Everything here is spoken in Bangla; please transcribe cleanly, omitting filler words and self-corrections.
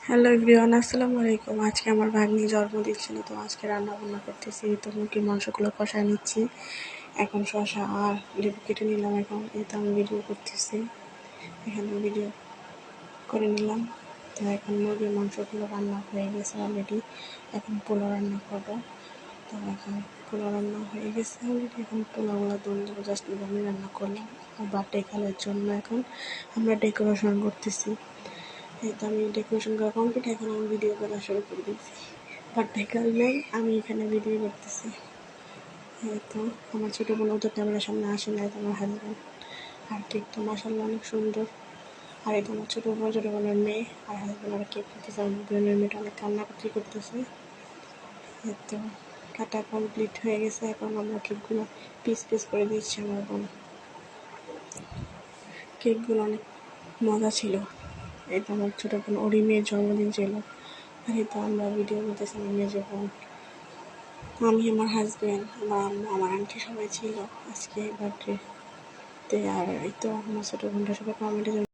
হ্যালো এভরিওয়ান, আসসালামু আলাইকুম। আজকে আমার ভাগ্নি জন্মদিন ছিল, তো আজকে রান্না বান্না করতেছি। তো মুরগির মাংসগুলো কষায় নিচ্ছি। এখন শসা আর লেবু কেটে নিলাম। এখন এই তো আমি ভিডিও করতেছি, এখানে ভিডিও করে নিলাম। তো এখন মুরগির মাংসগুলো রান্না হয়ে গেছে অলরেডি। এখন পোলাও রান্না করবো। তো এখন পোলাও রান্না হয়ে গেছে অলরেডি। এখন পোলাওগুলো দম দেবো, জাস্ট আমি রান্না করলাম। আর বার্থডে খেলার জন্য এখন আমরা ডেকোরেশন করতেছি। এই তো আমি ডেকোরেশন করা কমপ্লিট, এখন আমি ভিডিও করা শুরু করে দিয়েছি। বার্থডে গার্ল নেই, আমি এখানে ভিডিও করতেছি। এই তো আমার ছোটো বোন তো ক্যামেরার সামনে আসে নাই, তো আমার হাজব্যান্ড। আর কেক তো মাসাল্লাহ অনেক সুন্দর। আর এই তো আমার ছোটো বোনের মেয়ে আর হাজব্যান্ড আর কেক করতেছে। আমার বোনের মেয়েটা অনেক কান্নাকাটি করতেছে। এই তো কাটা কমপ্লিট হয়ে গেছে। এখন আমরা কেকগুলো পিস পিস করে দিচ্ছি। আমার বোন কেকগুলো অনেক মজা ছিল। এই তো আমার ছোটো বোন, ওরই মেয়ের জন্মদিন ছিল। আর এই তো আমরা ভিডিও করতেছি। আমার মেজো বোন, আমি, আমার হাজব্যান্ড, আমার আম্মু, আমার আন্টি সবাই ছিল আজকে বার্থডেতে। আর এই তো আমার ছোটো বোনটা সবাই কমেন্টে